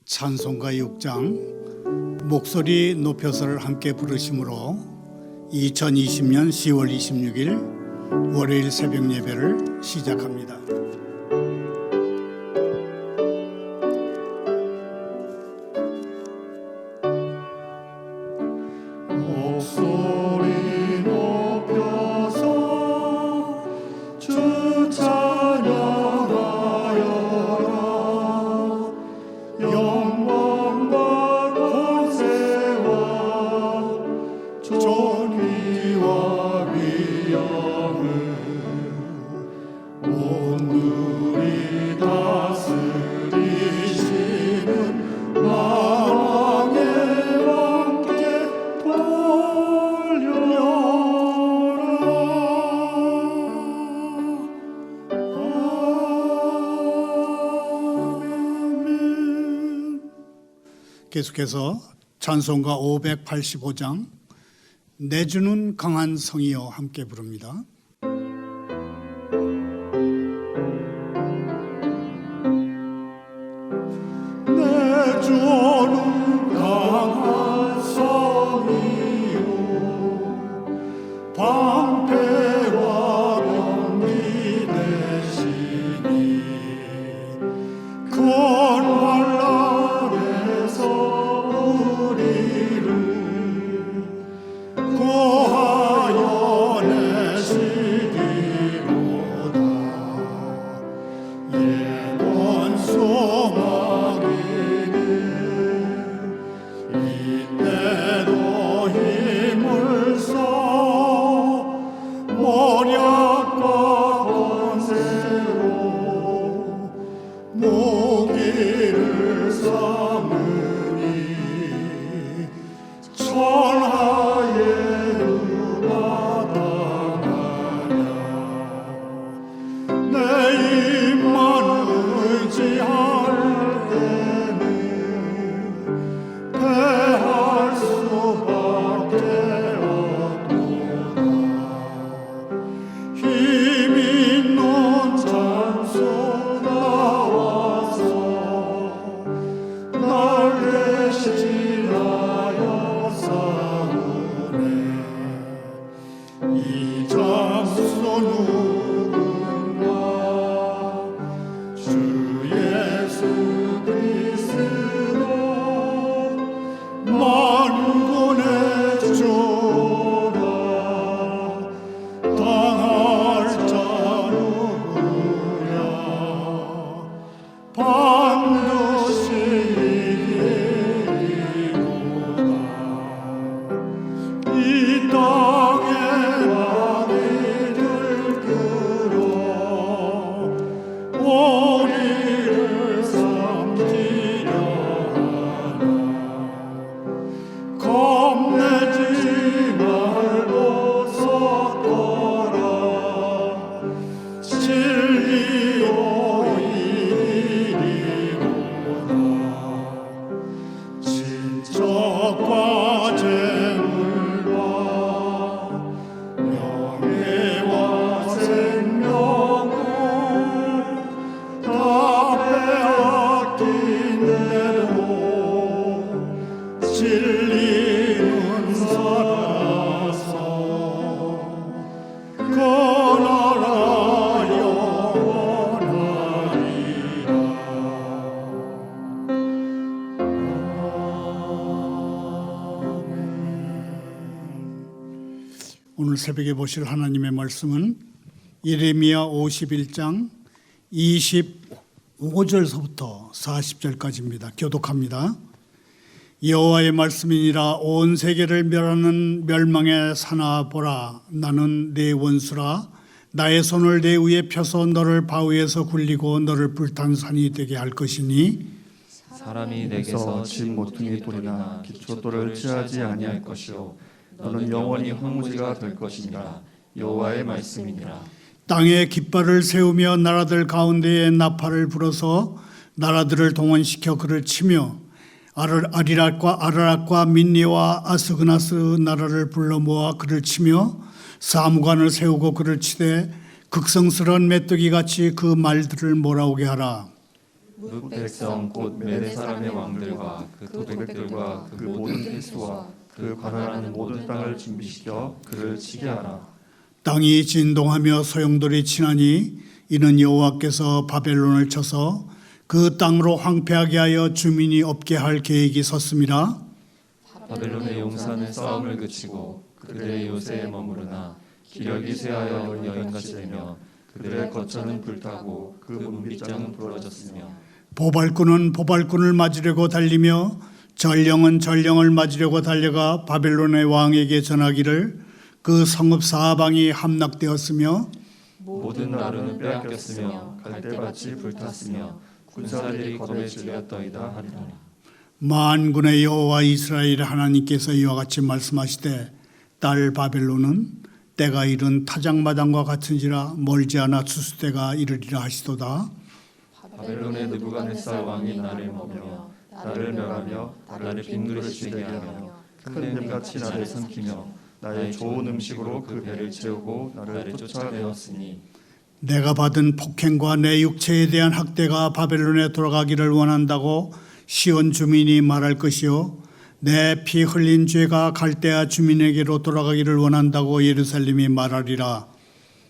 찬송가 6장 목소리 높여서를 함께 부르심으로 2020년 10월 26일 월요일 새벽 예배를 시작합니다. 목소리 높여서 주 찬양하여라. 영광과 권세와 존귀와 위엄을 온누리 다스리시는 만왕의 왕께 돌려라. 아멘. 계속해서 찬송가 585장 내주는 강한 성이여 함께 부릅니다. 내주는 강한 성이요 방패와 병기 되시니 큰 환난에서 우리를 구하여 내시리로다. 예권 소망이니 이때도 힘을 써 모략과 권세로 무기를 삼으니 천하의 누가 당하냐. 내 입만 의지할 때는 패할 수밖에 없도다. 힘 있는 찬송 나와서 날 대신하여 싸우네. 이 장소 누군가 주 예수 그리스도 만군의 주라. 당할 자 누구냐. 반드시 이기리로다. 이 땅에 왕이들 끌어 우리를 삼키려 하나. 겁내지 말고 섰더라. 진리요 이리로다. 친척과 재물과 명예와 생명을 다 빼앗긴 대로 진리는 살아서 그 나라 영원하리라. 오늘 새벽에 보실 하나님의 말씀은 예레미야 51장 25절서부터 40절까지입니다. 교독합니다. 여호와의 말씀이니라. 온 세계를 멸하는 멸망의 사나 보라. 나는 내 원수라. 나의 손을 내 위에 펴서 너를 바위에서 굴리고 너를 불탄 산이 되게 할 것이니 사람이 내게서 집 모퉁이 돌이나 기초돌을 취하지 아니할 것이요 너는 영원히 황무지가 될 것이니라. 여호와의 말씀이니라. 땅에 깃발을 세우며 나라들 가운데에 나팔을 불어서 나라들을 동원시켜 그를 치며 아라락과 민니와 아스그나스 나라를 불러 모아 그를 치며 사무관을 세우고 그를 치되 극성스러운 메뚜기같이 그 말들을 몰아오게 하라. 룻 백성 곧 메대 사람의 왕들과 그 도백들과 그 모든 필수와 그 관할하는 모든 땅을 준비시켜 그를 치게 하라. 땅이 진동하며 소용돌이 치나니 이는 여호와께서 바벨론을 쳐서 그 땅으로 황폐하게 하여 주민이 없게 할 계획이 섰음이라. 바벨론의 용사는 싸움을 그치고 그들의 요새에 머무르나 기력이 쇠하여 여인같이 되며 그들의 거처는 불타고 그 문빗장은 부러졌으며 보발꾼은 보발꾼을 맞으려고 달리며 전령은 전령을 맞으려고 달려가 바벨론의 왕에게 전하기를 그 성읍 사방이 함락되었으며 모든 나루는 빼앗겼으며 갈대밭이 불탔으며 군사들이 검에 질렸더이다 하리라. 만군의 여호와 이스라엘 하나님께서 이와 같이 말씀하시되 딸 바벨론은 때가 이른 타작마당과 같은지라 멀지 않아 추수때가 이르리라 하시도다. 바벨론의 느부갓네살 왕이 나를 먹여 나를 멸하며 나를 빈그릇이 되게 하며 큰 뱀같이 나를 삼키며 나의 좋은 음식으로 그 배를 채우고 나를 쫓아내었으니 내가 받은 폭행과 내 육체에 대한 학대가 바벨론에 돌아가기를 원한다고 시온 주민이 말할 것이요 내 피 흘린 죄가 갈대아 주민에게로 돌아가기를 원한다고 예루살렘이 말하리라.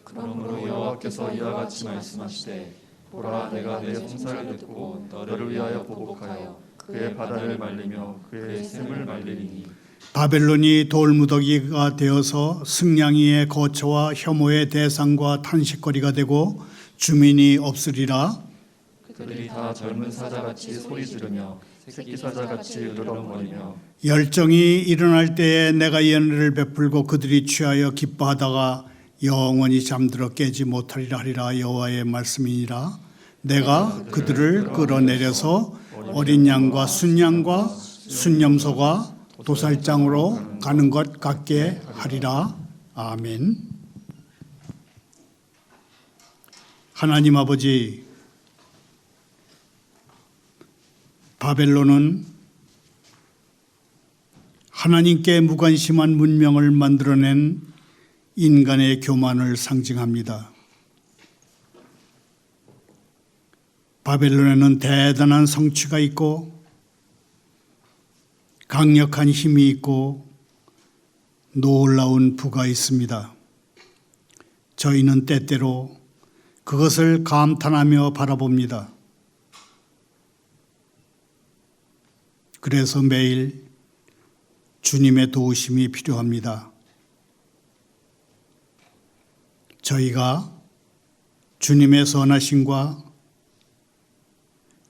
그러므로 여호와께서 이와 같이 말씀하시되 보라 내가 내 송사를 듣고 너를 위하여 보복하여 그의 바다를 말리며 그의 샘을 말리리니 바벨론이 돌무더기가 되어서 승냥이의 거처와 혐오의 대상과 탄식거리가 되고 주민이 없으리라. 그들이 다 젊은 사자같이 소리 지르며 새끼 사자같이 으르렁거리며 열정이 일어날 때에 내가 연회를 베풀고 그들이 취하여 기뻐하다가 영원히 잠들어 깨지 못하리라 하리라. 여호와의 말씀이니라. 내가 그들을 끌어내려서 어린 양과 순양과 순염소가 도살장으로 가는 것 같게 하리라. 아멘. 하나님 아버지, 바벨론은 하나님께 무관심한 문명을 만들어낸 인간의 교만을 상징합니다. 바벨론에는 대단한 성취가 있고 강력한 힘이 있고 놀라운 부가 있습니다. 저희는 때때로 그것을 감탄하며 바라봅니다. 그래서 매일 주님의 도우심이 필요합니다. 저희가 주님의 선하심과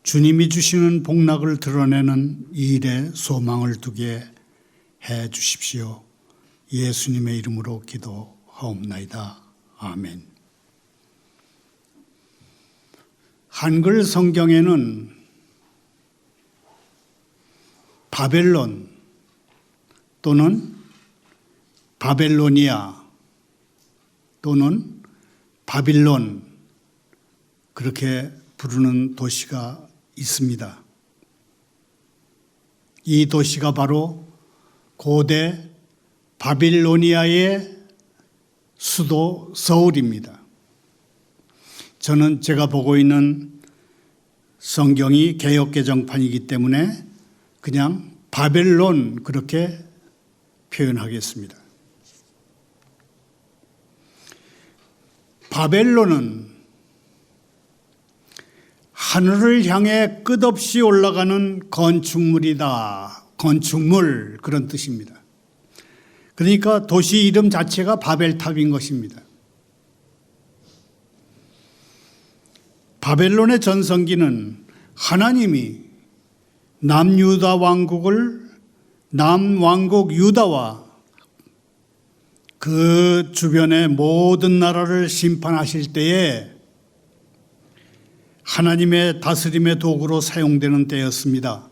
주님이 주시는 복락을 드러내는 이 일에 소망을 두게 해 주십시오. 예수님의 이름으로 기도하옵나이다. 아멘. 한글 성경에는 바벨론 또는 바벨로니아 또는 바빌론 그렇게 부르는 도시가 있습니다. 이 도시가 바로 고대 바빌로니아의 수도 서울입니다. 저는 제가 보고 있는 성경이 개역개정판이기 때문에 그냥 바벨론 그렇게 표현하겠습니다. 바벨론은 하늘을 향해 끝없이 올라가는 건축물이다. 건축물 그런 뜻입니다. 그러니까 도시 이름 자체가 바벨탑인 것입니다. 바벨론의 전성기는 하나님이 남유다 왕국을 남왕국 유다와 그 주변의 모든 나라를 심판하실 때에 하나님의 다스림의 도구로 사용되는 때였습니다.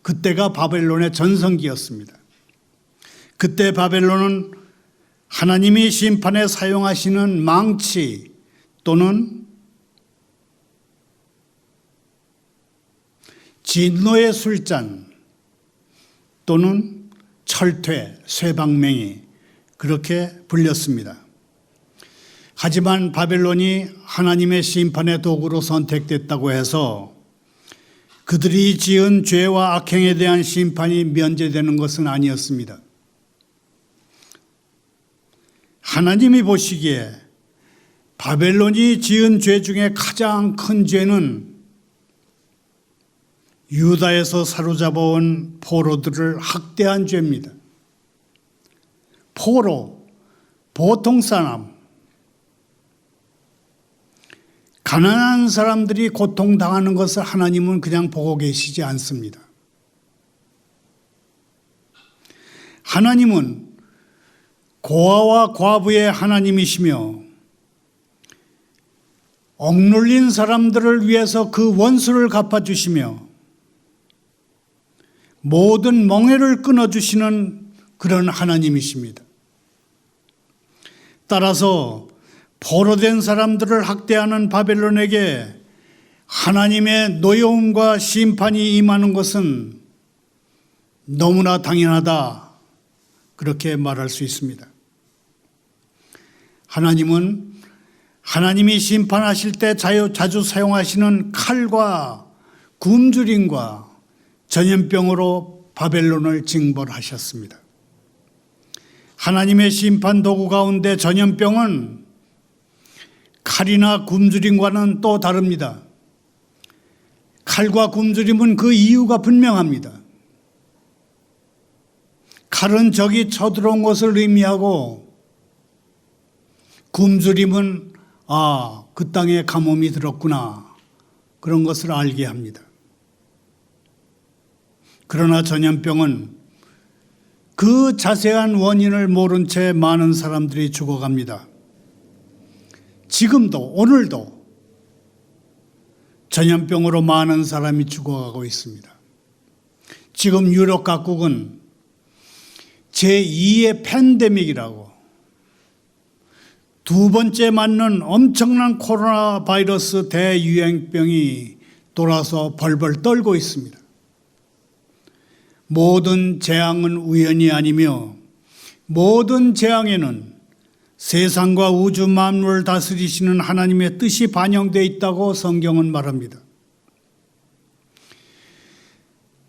그때가 바벨론의 전성기였습니다. 그때 바벨론은 하나님이 심판에 사용하시는 망치 또는 진노의 술잔 또는 철퇴, 쇠방맹이 그렇게 불렸습니다. 하지만 바벨론이 하나님의 심판의 도구로 선택됐다고 해서 그들이 지은 죄와 악행에 대한 심판이 면제되는 것은 아니었습니다. 하나님이 보시기에 바벨론이 지은 죄 중에 가장 큰 죄는 유다에서 사로잡아온 포로들을 학대한 죄입니다. 포로, 보통 사람, 가난한 사람들이 고통당하는 것을 하나님은 그냥 보고 계시지 않습니다. 하나님은 고아와 과부의 하나님이시며 억눌린 사람들을 위해서 그 원수를 갚아주시며 모든 멍에를 끊어주시는 그런 하나님이십니다. 따라서 포로된 사람들을 학대하는 바벨론에게 하나님의 노여움과 심판이 임하는 것은 너무나 당연하다, 그렇게 말할 수 있습니다. 하나님은 하나님이 심판하실 때 자주 사용하시는 칼과 굶주림과 전염병으로 바벨론을 징벌하셨습니다. 하나님의 심판 도구 가운데 전염병은 칼이나 굶주림과는 또 다릅니다. 칼과 굶주림은 그 이유가 분명합니다. 칼은 적이 쳐들어온 것을 의미하고 굶주림은 그 땅에 가뭄이 들었구나, 그런 것을 알게 합니다. 그러나 전염병은 그 자세한 원인을 모른 채 많은 사람들이 죽어갑니다. 지금도, 오늘도 전염병으로 많은 사람이 죽어가고 있습니다. 지금 유럽 각국은 제2의 팬데믹이라고 두 번째 맞는 엄청난 코로나 바이러스 대유행병이 돌아서 벌벌 떨고 있습니다. 모든 재앙은 우연이 아니며 모든 재앙에는 세상과 우주 만물을 다스리시는 하나님의 뜻이 반영되어 있다고 성경은 말합니다.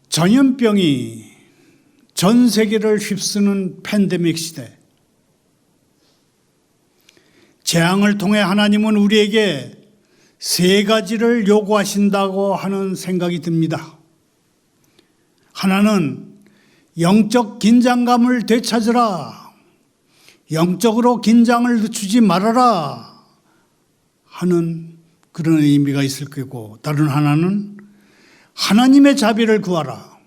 전염병이 전 세계를 휩쓰는 팬데믹 시대, 재앙을 통해 하나님은 우리에게 세 가지를 요구하신다고 하는 생각이 듭니다. 하나는 영적 긴장감을 되찾으라, 영적으로 긴장을 늦추지 말아라 하는 그런 의미가 있을 거고, 다른 하나는 하나님의 자비를 구하라,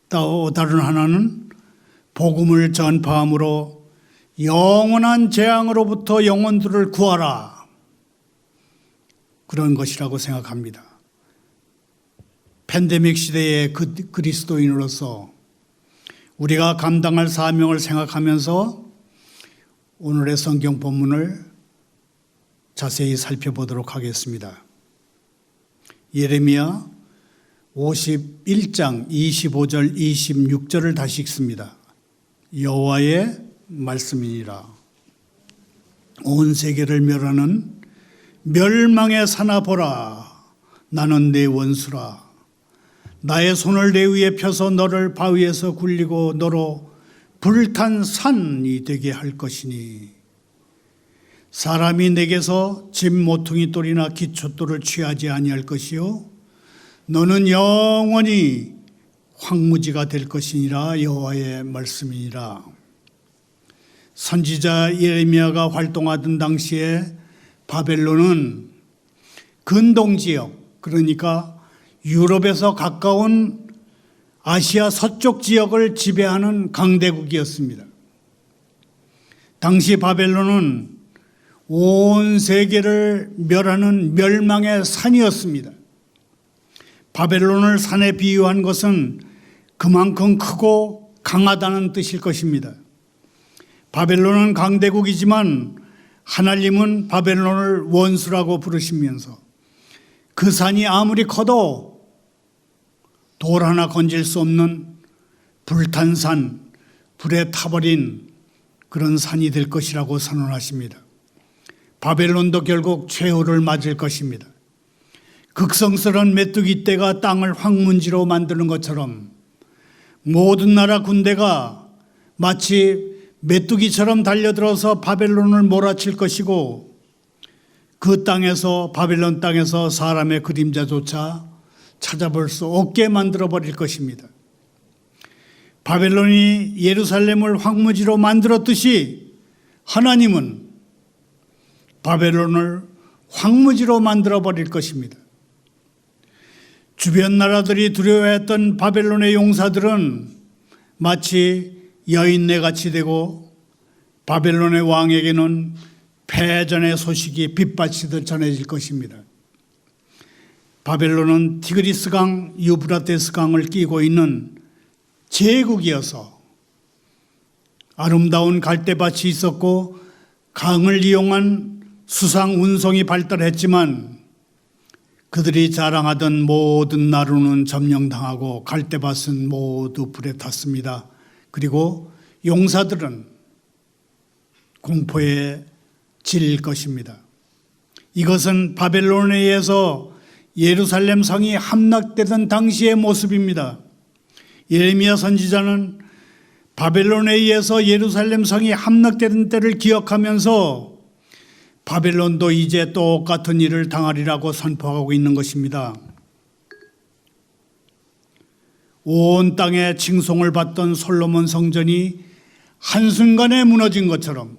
또 다른 하나는 복음을 전파함으로 영원한 재앙으로부터 영혼들을 구하라, 그런 것이라고 생각합니다. 팬데믹 시대의 그리스도인으로서 우리가 감당할 사명을 생각하면서 오늘의 성경 본문을 자세히 살펴보도록 하겠습니다. 예레미야 51장 25절 26절을 다시 읽습니다. 여호와의 말씀이니라. 온 세계를 멸하는 멸망의 사나 보라. 나는 내 원수라. 나의 손을 내 위에 펴서 너를 바위에서 굴리고 너로 불탄 산이 되게 할 것이니, 사람이 내게서 집 모퉁이 돌이나 기초돌을 취하지 아니할 것이요 너는 영원히 황무지가 될 것이니라. 여호와의 말씀이니라. 선지자 예레미야가 활동하던 당시에 바벨론은 근동지역, 그러니까 유럽에서 가까운 아시아 서쪽 지역을 지배하는 강대국이었습니다. 당시 바벨론은 온 세계를 멸하는 멸망의 산이었습니다. 바벨론을 산에 비유한 것은 그만큼 크고 강하다는 뜻일 것입니다. 바벨론은 강대국이지만 하나님은 바벨론을 원수라고 부르시면서 그 산이 아무리 커도 돌 하나 건질 수 없는 불탄 산, 불에 타버린 그런 산이 될 것이라고 선언하십니다. 바벨론도 결국 최후를 맞을 것입니다. 극성스러운 메뚜기 떼가 땅을 황문지로 만드는 것처럼 모든 나라 군대가 마치 메뚜기처럼 달려들어서 바벨론을 몰아칠 것이고 그 땅에서 바벨론 땅에서 사람의 그림자조차 찾아볼 수 없게 만들어버릴 것입니다. 바벨론이 예루살렘을 황무지로 만들었듯이 하나님은 바벨론을 황무지로 만들어버릴 것입니다. 주변 나라들이 두려워했던 바벨론의 용사들은 마치 여인네같이 되고 바벨론의 왕에게는 패전의 소식이 빗발치듯 전해질 것입니다. 바벨론은 티그리스강, 유브라테스 강을 끼고 있는 제국이어서 아름다운 갈대밭이 있었고 강을 이용한 수상 운송이 발달했지만 그들이 자랑하던 모든 나루는 점령당하고 갈대밭은 모두 불에 탔습니다. 그리고 용사들은 공포에 질릴 것입니다. 이것은 바벨론에 의해서 예루살렘 성이 함락되던 당시의 모습입니다. 예레미야 선지자는 바벨론에 의해서 예루살렘 성이 함락되던 때를 기억하면서 바벨론도 이제 똑같은 일을 당하리라고 선포하고 있는 것입니다. 온 땅에 칭송을 받던 솔로몬 성전이 한순간에 무너진 것처럼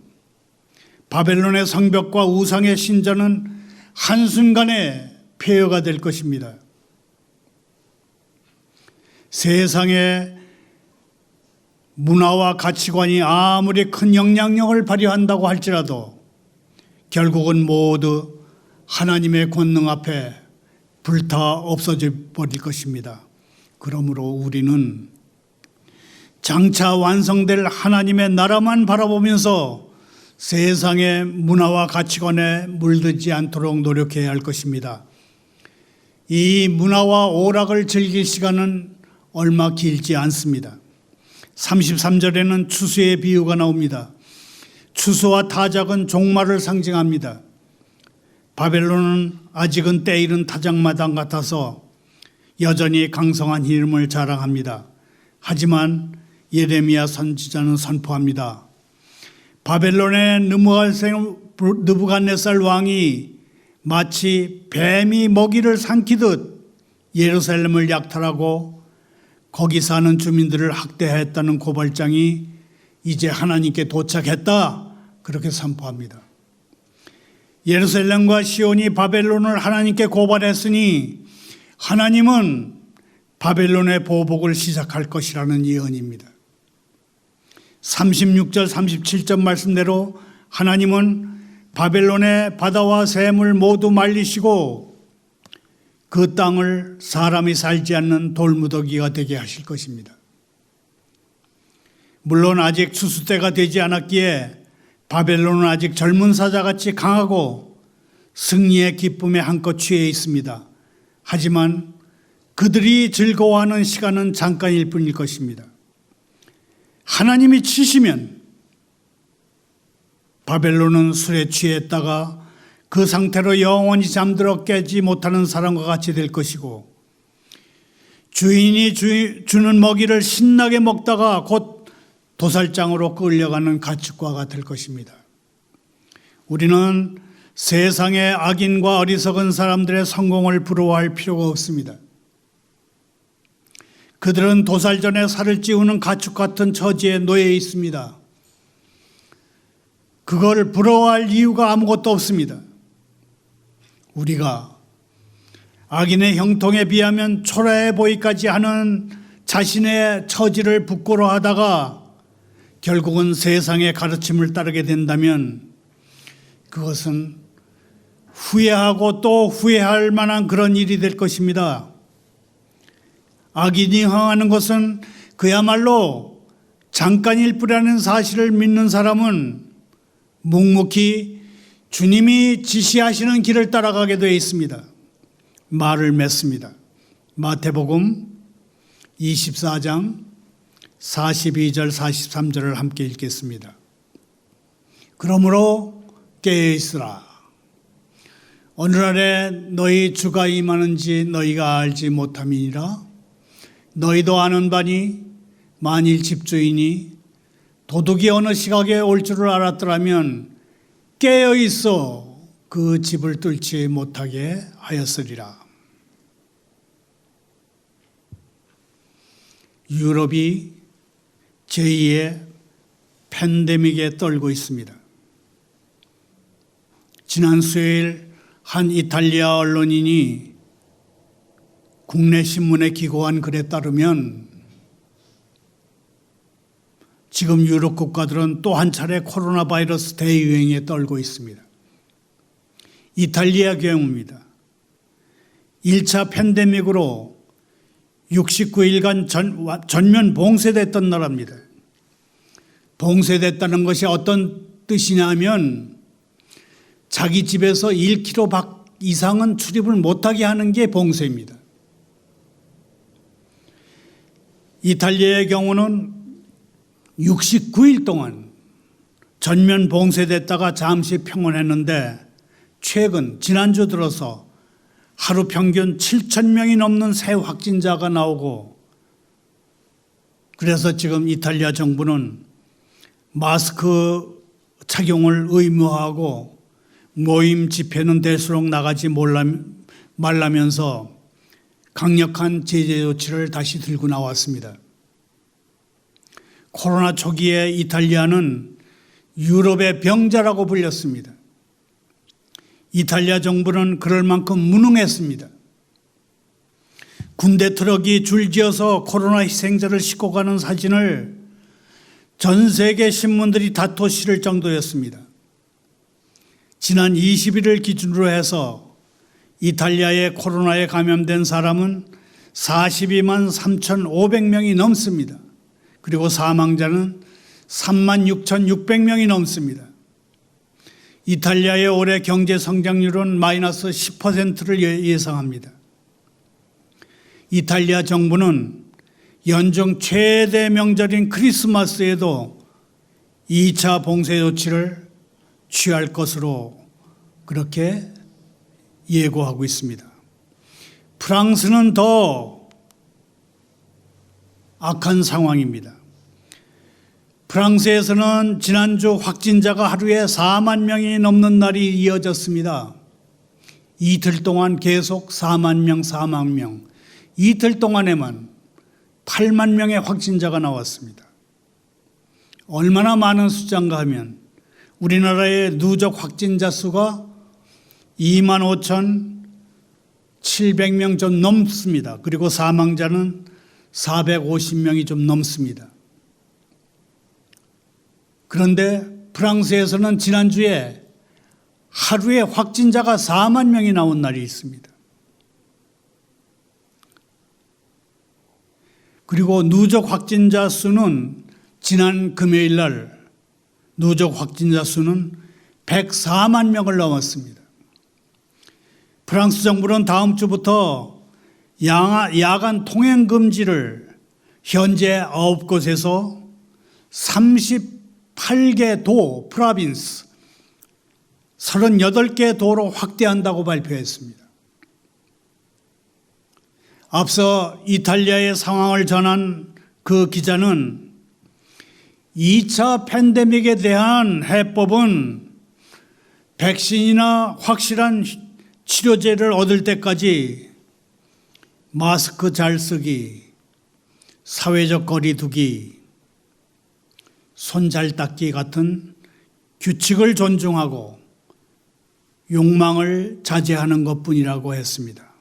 바벨론의 성벽과 우상의 신전은 한순간에 폐허가 될 것입니다. 세상의 문화와 가치관이 아무리 큰 영향력을 발휘한다고 할지라도 결국은 모두 하나님의 권능 앞에 불타 없어져 버릴 것입니다. 그러므로 우리는 장차 완성될 하나님의 나라만 바라보면서 세상의 문화와 가치관에 물들지 않도록 노력해야 할 것입니다. 이 문화와 오락을 즐길 시간은 얼마 길지 않습니다. 33절에는 추수의 비유가 나옵니다. 추수와 타작은 종말을 상징합니다. 바벨론은 아직은 때이른 타작마당 같아서 여전히 강성한 힘을 자랑합니다. 하지만 예레미야 선지자는 선포합니다. 바벨론의 느부갓네살 왕이 마치 뱀이 먹이를 삼키듯 예루살렘을 약탈하고 거기 사는 주민들을 학대했다는 고발장이 이제 하나님께 도착했다, 그렇게 선포합니다. 예루살렘과 시온이 바벨론을 하나님께 고발했으니 하나님은 바벨론의 보복을 시작할 것이라는 예언입니다. 36절 37절 말씀대로 하나님은 바벨론의 바다와 샘을 모두 말리시고 그 땅을 사람이 살지 않는 돌무더기가 되게 하실 것입니다. 물론 아직 추수 때가 되지 않았기에 바벨론은 아직 젊은 사자같이 강하고 승리의 기쁨에 한껏 취해 있습니다. 하지만 그들이 즐거워하는 시간은 잠깐일 뿐일 것입니다. 하나님이 치시면 바벨론은 술에 취했다가 그 상태로 영원히 잠들어 깨지 못하는 사람과 같이 될 것이고 주인이 주는 먹이를 신나게 먹다가 곧 도살장으로 끌려가는 가축과가 될 것입니다. 우리는 세상의 악인과 어리석은 사람들의 성공을 부러워할 필요가 없습니다. 그들은 도살전에 살을 찌우는 가축 같은 처지에 놓여 있습니다. 그걸 부러워할 이유가 아무것도 없습니다. 우리가 악인의 형통에 비하면 초라해 보이까지 하는 자신의 처지를 부끄러워하다가 결국은 세상의 가르침을 따르게 된다면 그것은 후회하고 또 후회할 만한 그런 일이 될 것입니다. 악인이 행하는 것은 그야말로 잠깐일 뿐이라는 사실을 믿는 사람은 묵묵히 주님이 지시하시는 길을 따라가게 되어 있습니다. 말을 맺습니다. 마태복음 24장 42절 43절을 함께 읽겠습니다. 그러므로 깨어있으라. 오늘날에 너희 주가 임하는지 너희가 알지 못함이니라. 너희도 아는 바니 만일 집주인이 도둑이 어느 시각에 올 줄을 알았더라면 깨어 있어 그 집을 뚫지 못하게 하였으리라. 유럽이 제2의 팬데믹에 떨고 있습니다. 지난 수요일 한 이탈리아 언론인이 국내 신문에 기고한 글에 따르면 지금 유럽 국가들은 또 한 차례 코로나 바이러스 대유행에 떨고 있습니다. 이탈리아 경우입니다. 1차 팬데믹으로 69일간 전면 봉쇄됐던 나라입니다. 봉쇄됐다는 것이 어떤 뜻이냐면 자기 집에서 1km 밖 이상은 출입을 못하게 하는 게 봉쇄입니다. 이탈리아의 경우는 69일 동안 전면 봉쇄됐다가 잠시 평온했는데 최근 지난주 들어서 하루 평균 7,000명이 넘는 새 확진자가 나오고 그래서 지금 이탈리아 정부는 마스크 착용을 의무화하고 모임 집회는 될수록 나가지 말라면서 강력한 제재 조치를 다시 들고 나왔습니다. 코로나 초기에 이탈리아는 유럽의 병자라고 불렸습니다. 이탈리아 정부는 그럴 만큼 무능했습니다. 군대 트럭이 줄지어서 코로나 희생자를 싣고 가는 사진을 전 세계 신문들이 다퉈 실을 정도였습니다. 지난 20일을 기준으로 해서 이탈리아의 코로나에 감염된 사람은 42만 3,500명이 넘습니다. 그리고 사망자는 36,600명이 넘습니다. 이탈리아의 올해 경제 성장률은 마이너스 10%를 예상합니다. 이탈리아 정부는 연중 최대 명절인 크리스마스에도 2차 봉쇄 조치를 취할 것으로 그렇게 예고하고 있습니다. 프랑스는 더 악한 상황입니다. 프랑스에서는 지난주 확진자가 하루에 4만 명이 넘는 날이 이어졌습니다. 이틀 동안 계속 4만 명, 4만 명. 이틀 동안에만 8만 명의 확진자가 나왔습니다. 얼마나 많은 숫자인가 하면 우리나라의 누적 확진자 수가 25,700명 좀 넘습니다. 그리고 사망자는 450명이 좀 넘습니다. 그런데 프랑스에서는 지난주에 하루에 확진자가 4만 명이 나온 날이 있습니다. 그리고 누적 확진자 수는 지난 금요일 날 누적 확진자 수는 104만 명을 넘었습니다. 프랑스 정부는 다음 주부터 야간 통행 금지를 현재 9곳에서 38개 도, 프라빈스, 38개 도로 확대한다고 발표했습니다. 앞서 이탈리아의 상황을 전한 그 기자는 2차 팬데믹에 대한 해법은 백신이나 확실한 치료제를 얻을 때까지 마스크 잘 쓰기, 사회적 거리 두기, 손 잘 닦기 같은 규칙을 존중하고 욕망을 자제하는 것뿐이라고 했습니다.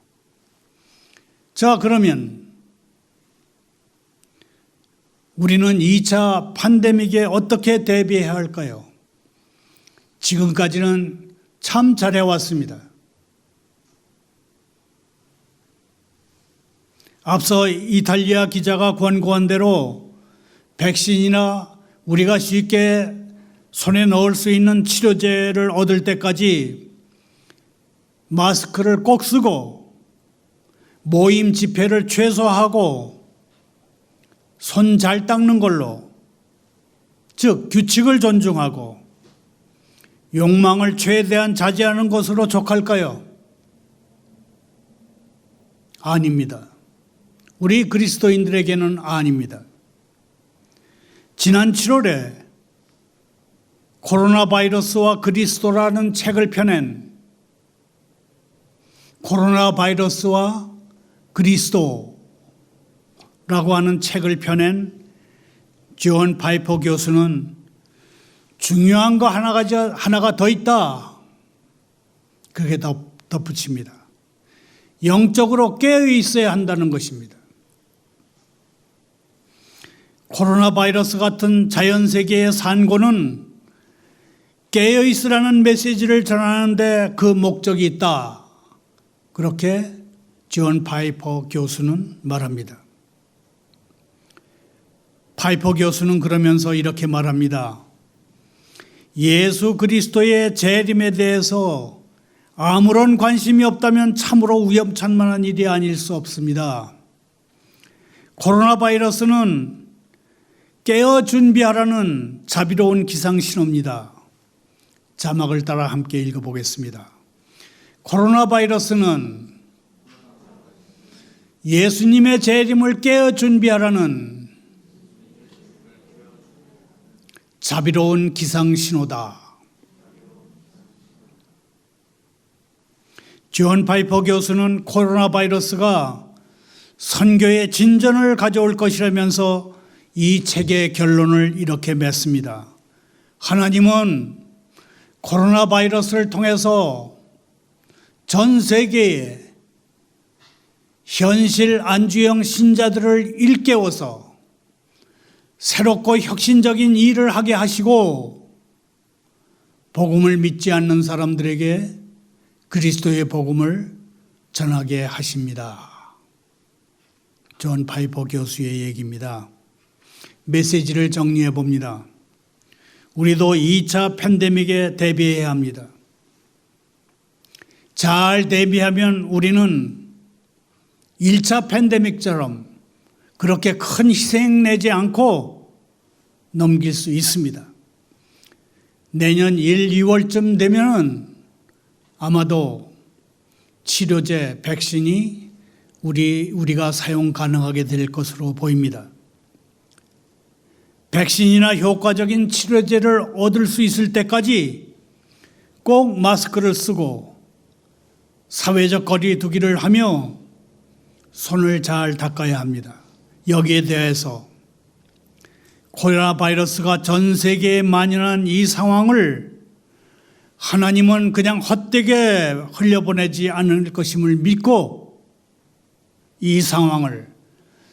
자, 그러면 우리는 2차 팬데믹에 어떻게 대비해야 할까요? 지금까지는 참 잘해왔습니다. 앞서 이탈리아 기자가 권고한 대로 백신이나 우리가 쉽게 손에 넣을 수 있는 치료제를 얻을 때까지 마스크를 꼭 쓰고 모임 집회를 최소화하고 손 잘 닦는 걸로, 즉 규칙을 존중하고 욕망을 최대한 자제하는 것으로 족할까요? 아닙니다. 우리 그리스도인들에게는 아닙니다. 지난 7월에 코로나 바이러스와 그리스도라는 책을 펴낸 코로나 바이러스와 그리스도라고 하는 책을 펴낸 존 파이퍼 교수는 중요한 거 하나가 더 있다. 그렇게 덧붙입니다. 영적으로 깨어 있어야 한다는 것입니다. 코로나 바이러스 같은 자연세계의 산고는 깨어 있으라는 메시지를 전하는데 그 목적이 있다. 그렇게 존 파이퍼 교수는 말합니다. 파이퍼 교수는 그러면서 이렇게 말합니다. 예수 그리스도의 재림에 대해서 아무런 관심이 없다면 참으로 위험천만한 일이 아닐 수 없습니다. 코로나 바이러스는 깨어 준비하라는 자비로운 기상신호입니다. 자막을 따라 함께 읽어보겠습니다. 코로나 바이러스는 예수님의 재림을 깨어 준비하라는 자비로운 기상신호다. 존 파이퍼 교수는 코로나 바이러스가 선교의 진전을 가져올 것이라면서 이 책의 결론을 이렇게 맺습니다. 하나님은 코로나 바이러스를 통해서 전 세계에 현실 안주형 신자들을 일깨워서 새롭고 혁신적인 일을 하게 하시고 복음을 믿지 않는 사람들에게 그리스도의 복음을 전하게 하십니다. 존 파이퍼 교수의 얘기입니다. 메시지를 정리해 봅니다. 우리도 2차 팬데믹에 대비해야 합니다. 잘 대비하면 우리는 1차 팬데믹처럼 그렇게 큰 희생 내지 않고 넘길 수 있습니다. 내년 1, 2월쯤 되면 아마도 치료제, 백신이 우리가 사용 가능하게 될 것으로 보입니다. 백신이나 효과적인 치료제를 얻을 수 있을 때까지 꼭 마스크를 쓰고 사회적 거리 두기를 하며 손을 잘 닦아야 합니다. 여기에 대해서 코로나 바이러스가 전 세계에 만연한 이 상황을 하나님은 그냥 헛되게 흘려보내지 않을 것임을 믿고 이 상황을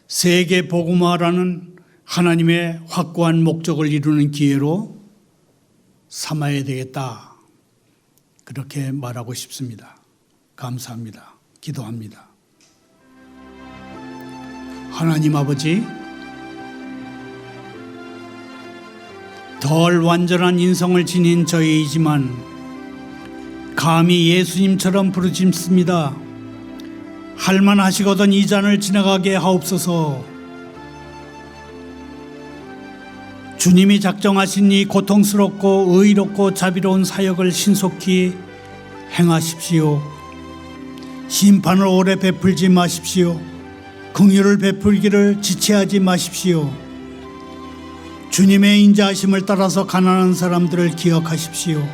세계 복음화라는 하나님의 확고한 목적을 이루는 기회로 삼아야 되겠다. 그렇게 말하고 싶습니다. 감사합니다. 기도합니다. 하나님 아버지, 덜 완전한 인성을 지닌 저희이지만 감히 예수님처럼 부르짖습니다. 할만하시거든 이 잔을 지나가게 하옵소서. 주님이 작정하신 이 고통스럽고 의롭고 자비로운 사역을 신속히 행하십시오. 심판을 오래 베풀지 마십시오. 긍휼을 베풀기를 지체하지 마십시오. 주님의 인자하심을 따라서 가난한 사람들을 기억하십시오.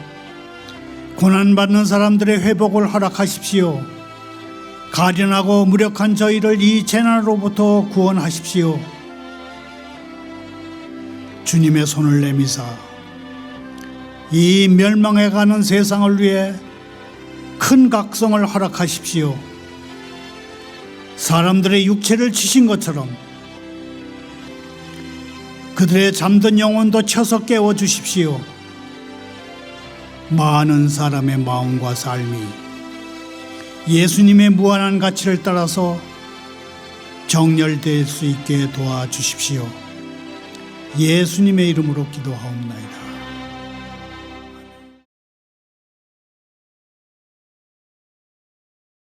고난받는 사람들의 회복을 허락하십시오. 가련하고 무력한 저희를 이 재난으로부터 구원하십시오. 주님의 손을 내미사 이 멸망해가는 세상을 위해 큰 각성을 허락하십시오. 사람들의 육체를 치신 것처럼 그들의 잠든 영혼도 쳐서 깨워주십시오. 많은 사람의 마음과 삶이 예수님의 무한한 가치를 따라서 정렬될 수 있게 도와주십시오. 예수님의 이름으로 기도하옵나이다.